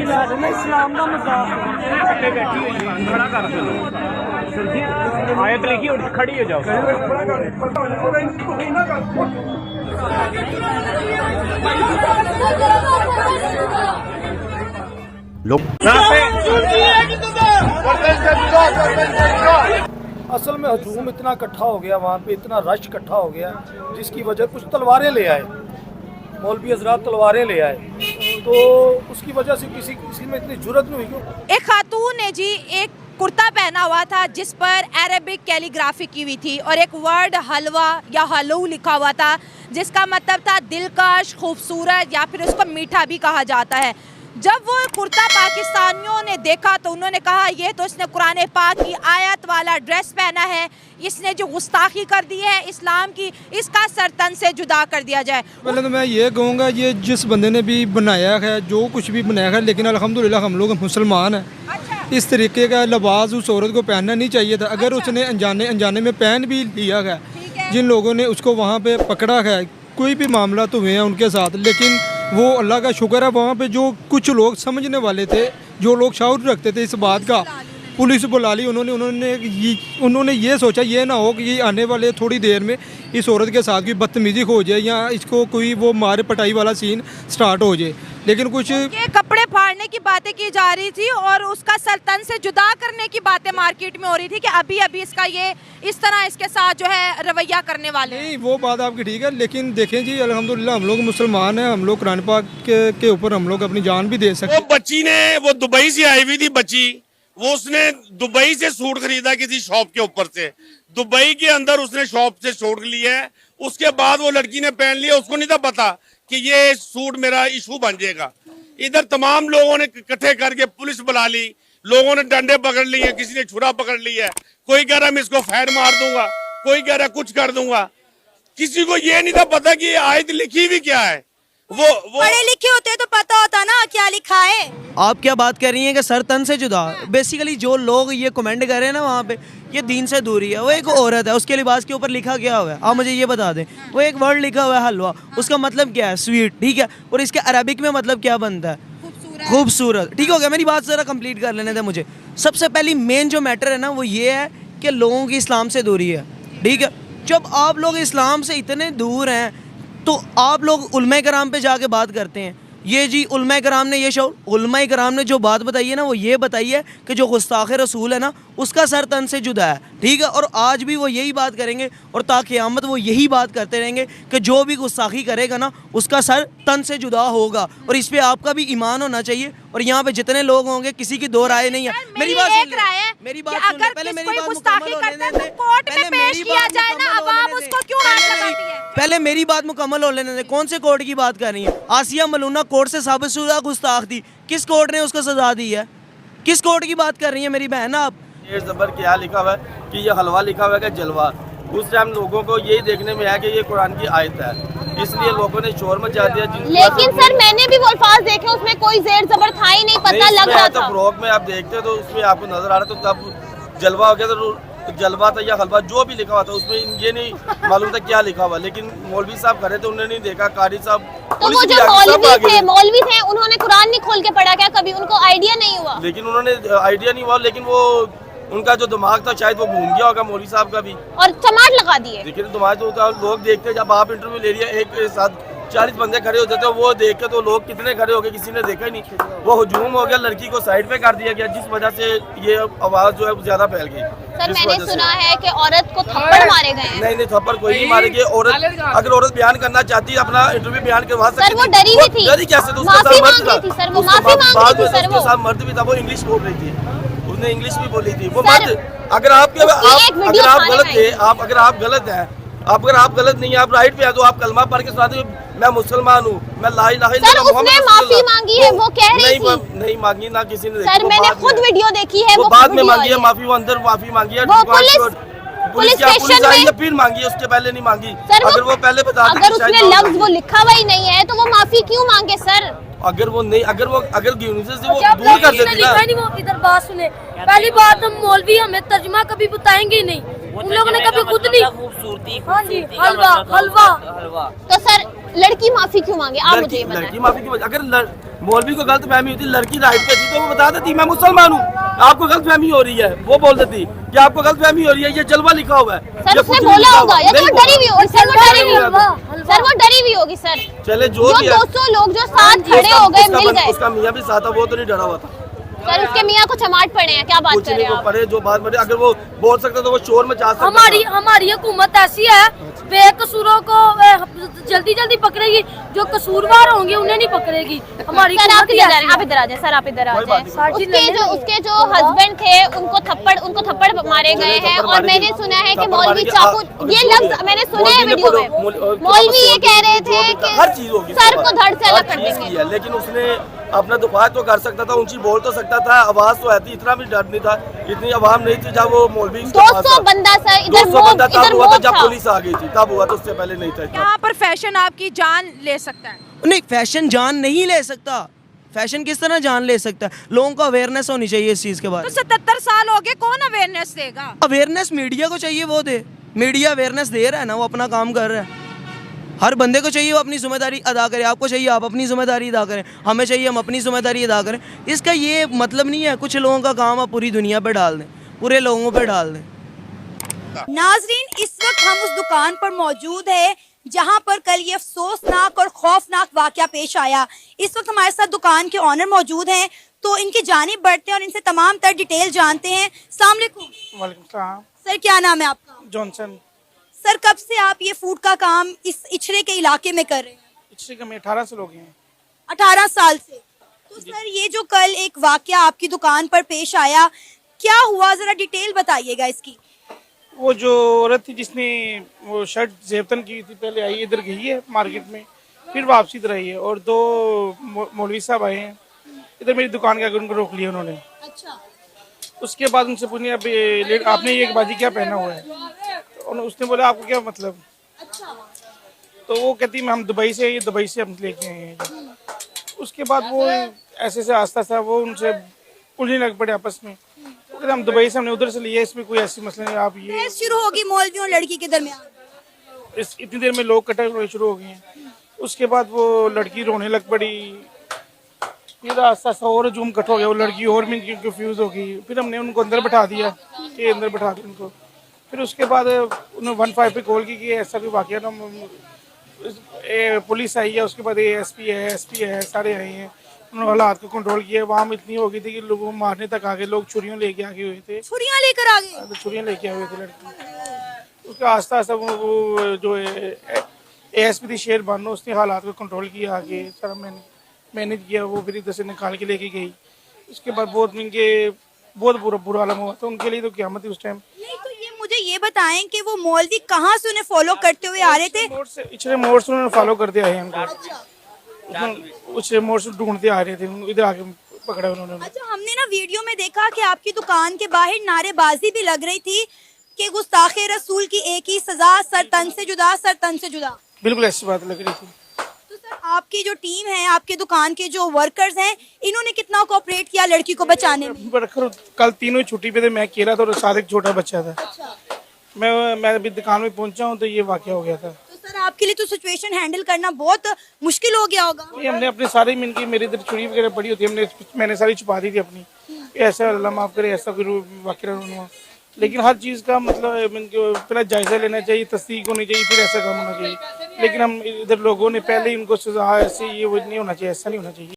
इस्लाम का मजाक बैठी हुई खड़ा कर दो आयत लिखी और खड़ी हो जाओ। असल में हजूम इतना इकट्ठा हो गया, वहाँ पे इतना रश इकट्ठा हो गया जिसकी वजह कुछ तलवारें ले आए, मौलवी हजरात तलवारें ले आए, तो उसकी वजह से किसी में इतनी जुर्रत नहीं हुई। एक खातून ने जी एक कुर्ता पहना हुआ था जिस पर अरेबिक कैलीग्राफी की हुई थी और एक वर्ड हलवा या हलू लिखा हुआ था जिसका मतलब था दिलकश, खूबसूरत या फिर उसको मीठा भी कहा जाता है। जब वो कुर्ता पाकिस्तानियों ने देखा तो उन्होंने कहा ये तो इसने कुरान पाक की आयत वाला ड्रेस पहना है, इसने जो गुस्ताखी कर दी है इस्लाम की, इसका सर तन से जुदा कर दिया जाए। पहले तो मैं ये कहूँगा ये जिस बंदे ने भी बनाया है, जो कुछ भी बनाया है, लेकिन अल्हम्दुलिल्लाह हम लोग मुसलमान हैं। अच्छा। इस तरीके का लिबास उस औरत को पहनना नहीं चाहिए था। अगर उसने अनजाने में पहन भी लिया है, जिन लोगों ने उसको वहाँ पे पकड़ा है, कोई भी मामला तो हुए हैं उनके साथ, लेकिन वो अल्लाह का शुक्र है वहाँ पे जो कुछ लोग समझने वाले थे, जो लोग शऊर रखते थे इस बात का, पुलिस बुला ली उन्होंने ये सोचा ये ना हो कि ये आने वाले थोड़ी देर में इस औरत के साथ कोई बदतमीजी हो जाए या इसको कोई वो मार पटाई वाला सीन स्टार्ट हो जाए। लेकिन कुछ ये कपड़े फाड़ने की बातें की जा रही थी और उसका सर तन से जुदा करने की बातें मार्केट में हो रही थी कि अभी अभी इसका ये इस तरह इसके साथ जो है रवैया करने वाले हैं। नहीं, वो बात आपकी ठीक है, लेकिन देखें जी अल्हम्दुलिल्लाह हम लोग मुसलमान हैं, हम लोग कुरान पाक के ऊपर हम लोग अपनी जान भी दे सकते। वो बच्ची ने वो दुबई से आई हुई थी बच्ची, वो उसने दुबई से सूट खरीदा किसी शॉप के ऊपर से, दुबई के अंदर उसने शॉप से सूट लिया है, उसके बाद वो लड़की ने पहन लिया, उसको नहीं था पता कि ये सूट मेरा इशू बन जाएगा। इधर तमाम लोगों ने इकट्ठे करके पुलिस बुला ली, लोगों ने डंडे पकड़ लिए, किसी ने छुरा पकड़ लिया है, कोई कह रहा मैं इसको फायर मार दूंगा, कोई कह रहा कुछ कर दूंगा। किसी को ये नहीं था पता कि ये आयत लिखी भी क्या है। वो पढ़े लिखे होते तो पता होता ना क्या लिखा है। आप क्या बात कर रही हैं कि सर तन से जुदा? बेसिकली जो लोग ये कमेंट कर रहे हैं ना वहाँ पे, ये दीन से दूरी है। वो एक औरत है, उसके लिबास के ऊपर लिखा क्या हुआ है आप मुझे ये बता दें। वो एक वर्ड लिखा हुआ है हलवा, उसका मतलब क्या है? स्वीट, ठीक है, और इसके अरबिक में मतलब क्या बनता है? खूबसूरत। ठीक हो गया, मेरी बात ज़रा कंप्लीट कर लेने दें मुझे। सबसे पहली मेन जो मैटर है ना वो ये है कि लोगों की इस्लाम से दूरी है, ठीक है। जब आप लोग इस्लाम से इतने दूर हैं तो आप लोग उलमा कराम पे जाके बात करते हैं। ये जी उलमा कराम ने ये उलमा कराम ने जो बात बताई है ना वो ये बताई है कि जो गुस्ताखे रसूल है ना उसका सर तन से जुदा है, ठीक है। और आज भी वो यही बात करेंगे और ता क़यामत वो यही बात करते रहेंगे कि जो भी गुस्ताखी करेगा ना उसका सर तन से जुदा होगा। और इस पे आपका भी ईमान होना चाहिए। और यहाँ पे जितने लोग होंगे किसी की दो राय नहीं है। मेरी बात सुन ले, मेरी बात सुन ले, पहले मेरी बात मुकम्मल होने दे, पहले मेरी बात मुकम्मल हो लेने दे। कौन से कोर्ट की बात कर रही है? आसिया मलूना कोर्ट से साबितशुदा गुस्ताख थी, किस कोर्ट ने उसको सजा दी है? किस कोर्ट की बात कर रही है मेरी बहन आप? ये ज़बर क्या लिखा हुआ है कि ये हलवा लिखा हुआ है कि जलवा। उस टाइम लोगों को यही देखने में आया कि ये कुरान की आयत है, इसलिए लोगों ने शोर मचा दिया। लेकिन सर मैंने भी वो अल्फाज देखे, उसमें कोई जेर जबर था ही नहीं, पता लग रहा था। फ्रॉक में आप देखते तो उसमें आपको नजर आ रहा, तो तब जलवा हो गया, तो जलवा था या हलवा जो भी लिखा हुआ था उसमें ये नहीं मालूम था क्या लिखा हुआ। लेकिन मौलवी साहब खड़े थे, उन्होंने नहीं देखा, कारी साहब तो वो जो मौलवी थे उन्होंने कुरान नहीं खोल के पढ़ा क्या? कभी उनको आइडिया नहीं हुआ? लेकिन उन्होंने आइडिया नहीं हुआ, लेकिन वो उनका जो दिमाग था शायद वो घूम गया होगा मौलवी साहब का भी, और चमाट लगा दिए। लेकिन दिमाग तो लोग देखते, जब आप इंटरव्यू ले रही है एक के साथ 40 बंदे खड़े होते थे, वो देख के तो लोग कितने खड़े हो गए, किसी ने देखा ही नहीं। वो हुजूम हो गया, लड़की को साइड पे कर दिया गया, जिस वजह से ये आवाज जो है ज्यादा फैल गई। सर मैंने सुना है कि औरत को थप्पड़ मारे गए हैं। नहीं, थप्पड़ कोई नहीं मारे गए। औरत अगर औरत बयान करना चाहती है, अपना इंटरव्यू बयान करवा सकती है। सर वो डरी हुई थी, डरी कैसे? तो माफी मांग रही थी सर, वो माफी मांग रही थी सर। वो साथ मर्द भी था, वो इंग्लिश बोल रही थी, उसने इंग्लिश भी बोली थी। वो मर्द अगर आप गलत थे, अगर आप गलत हैं, अगर आप गलत नहीं है, आप राइट पे है, तो आप कलमा पढ़ के सुना दो मैं मुसलमान हूँ, मैं ला इलाहा इल्लल्लाह उसने माफी मांगी है, वो कह रही थी। नहीं मांगी ना किसी ने। सर मैंने खुद वीडियो देखी है, वो बाद में मांगी है माफी, वो अंदर माफी मांगी है पुलिस स्टेशन में, फिर मांगी है, उसके पहले नहीं मांगी। अगर वो पहले बता दें, अगर उसने लफ्ज वो लिखा हुआ ही नहीं है तो वो माफी क्यों मांगे सर? अगर वो नहीं, अगर यूनिवर्सिटी से वो दूर कर देती ना। नहीं, वो इधर बात सुने। पहली बात, हम मौलवी हमें तर्जुमा कभी बताएंगे ही नहीं, उन लोगों ने कभी खुद नहीं। खूबसूरती, हाँ जी, हलवा। तो सर लड़की माफी क्यों मांगे, आप मुझे ये बताएं। लड़की माफी की, अगर मौलवी को गलत फहमी होती, लड़की राइट पे थी तो वो बता देती मैं मुसलमान हूँ, आपको गलत फहमी हो रही है, वो बोल देती कि आपको गलत फहमी हो रही है, ये जलवा लिखा हुआ है। सर उसने बोला होगा या तो वो डरी हुई होगी, सर वो डरी हुई होगी, सर वो डरी हुई होगी सर। चले जो 200 लोग जो साथ खड़े हो गए, मिल गए, उसका मियाँ भी साथ था, वो तो नहीं डरा हुआ था सर उसके मियाँ को चमाट पड़े हैं, क्या बात कर रहे हैं आप? पड़े जो बात बड़े, अगर वो बोल सकता तो वो शोर में जा सकता। हमारी हुकूमत ऐसी है, बेकसूरों को जल्दी जल्दी पकड़ेगी, जो कसूरवार होंगे उन्हें नहीं पकड़ेगी। हमारी सर आप इधर आ जाए, सर आप इधर आ जाए। उसके जो हस्बैंड थे उनको थप्पड़ मारे गए हैं, और मैंने सुना है कि मौलवी चाकू, ये लफ्ज मैंने सुने हैं वीडियो में, मौलवी ये कह रहे थे कि हर चीज होगी, सर को धड़ से अलग कर देंगे। लेकिन उसने अपना दुफा तो कर सकता था, ऊंची बोल तो सकता था, आवाज तो आती, इतना भी डर नहीं था, इतनी आवाम नहीं थी जब वो मौलवी 200 बंदा सर इधर हुआ था जब पुलिस आ गई थी, तब हुआ था, उससे पहले नहीं था। यहाँ पर फैशन आपकी जान ले सकता है? नहीं, फैशन जान नहीं ले सकता। फैशन किस तरह जान ले सकता है? लोगों को अवेयरनेस होनी चाहिए इस चीज़ के बारे तो में। 77 साल हो गए, कौन अवेयरनेस देगा? अवेयरनेस मीडिया को चाहिए, वो दे। मीडिया अवेयरनेस दे रहा है ना, वो अपना काम कर रहा है। हर बंदे को चाहिए वो अपनी जिम्मेदारी अदा करे, आपको चाहिए आप अपनी जिम्मेदारी अदा करें, हमें चाहिए हम अपनी जिम्मेदारी अदा करें। इसका ये मतलब नहीं है कुछ लोगों का काम आप पूरी दुनिया पे डाल दें, पूरे लोगों पे डाल दें। नाजरीन, इस वक्त हम उस दुकान पर मौजूद है जहां पर कल ये अफसोसनाक और खौफनाक वाकया पेश आया। इस वक्त हमारे साथ दुकान के ऑनर मौजूद हैं, तो इनकी जानिब बढ़ते हैं और इनसे तमाम तर डिटेल जानते हैं। अस्सलाम वालेकुम। वालेकुम सलाम। सर क्या नाम है आपका? जॉनसन। सर कब से आप ये फूड का काम इस इचरे के इलाके में कर रहे हैं? इचरे के में 18 से लोग हैं। 18 साल से। तो सर ये जो कल एक वाकया आपकी दुकान पर पेश आया, क्या हुआ, जरा डिटेल बताइएगा इसकी। वो जो औरत थी जिसने वो शर्ट जेबतन की थी, पहले आई इधर गई है मार्केट में, फिर वापसी इधर आई है, और 2 मौलवी साहब आए हैं इधर मेरी दुकान के आगे, उनको रोक लिया उन्होंने। अच्छा। उसके बाद उनसे पूछने आपने ये बाजी क्या पहना हुआ है, तो उसने बोला आपको क्या मतलब। अच्छा। तो वो कहती हम दुबई से, ये दुबई से हम लेके आए हैं। उसके बाद वो ऐसे से आस्ता आस्ता वो उनसे उलझने लग पड़े आपस में, हम दुबई से हमने उधर से लिया, इसमें कोई ऐसी मसला नहीं। आप ये शुरू होगी मौलवी और लड़की के दरमियान, इतनी देर में लोग इकट्ठे शुरू हो गए हैं। उसके बाद वो लड़की रोने लग पड़ी, फिर आस्ता आस्ता और जुम इकट्ठा हो गया, वो लड़की और भी कंफ्यूज हो गई। फिर हमने उनको अंदर बैठा दिया कि अंदर बैठा दिया उनको। फिर उसके बाद उन्होंने 15 पे कॉल की कि ऐसा कोई वाकया ना, पुलिस आई है, उसके बाद ASP है, SP है, सारे आए हैं, उन्होंने हालात को कंट्रोल किया। वहाँ इतनी हो गई थी कि लोगों को मारने तक आ गए, लोग छुरियाँ लेके आगे हुए थे, छुरियां लेकर आ गए, छुरियाँ लेके आए हुए थे लड़की। उसके आस्ता आस्ता वो जो ASP थी शेर बानो, उसने हालात को कंट्रोल किया, आगे सारा मैनेज किया। वो फिर इधर से निकाल के लेके गई। उसके बाद बहुत बुरा हालत हुआ, तो उनके लिए तो क़यामत थी उस टाइम। नहीं तो ये मुझे ये बताएं कि वो मौलवी कहाँ से उन्हें फॉलो करते हुए आ रहे थे? इचरे मोड़ से उन्होंने फॉलो करते आए हैं उनको, उस मोड़ से ढूंढते आ रहे थे, इधर आके पकड़ा उन्होंने। अच्छा, हमने ना वीडियो में देखा कि आपकी दुकान के बाहर नारेबाजी भी लग रही थी कि गुस्ताखे रसूल की एक ही सजा, सर तन से जुदा, सर तन से जुदा। बिल्कुल ऐसी बात लग रही थी। तो सर आपकी जो टीम है, आपके दुकान के जो वर्कर्स हैं, इन्होंने कितना कोऑपरेट किया लड़की को बचाने में? कल तीनों छुट्टी पे थे, मैं अकेला था और साथ एक छोटा बच्चा था। अच्छा। मैं अभी दुकान में पहुंचा हूँ तो ये वाकया हो गया था। तो सर आपके लिए तो सिचुएशन हैंडल करना बहुत मुश्किल हो गया होगा। हमने अपने सारे मिलके, मेरी इधर छुरी वगैरह पड़ी होती है, मैंने सारी छुपा दी थी अपनी, ऐसा अल्लाह माफ करे ऐसा कोई वाकया नहीं हुआ। लेकिन हर चीज़ का मतलब पहले जायजा लेना चाहिए, तस्दीक होनी चाहिए, फिर ऐसा काम होना चाहिए। लेकिन हम इधर लोगों ने पहले ही उनको सजा ऐसे ये वो नहीं होना चाहिए, ऐसा नहीं होना चाहिए।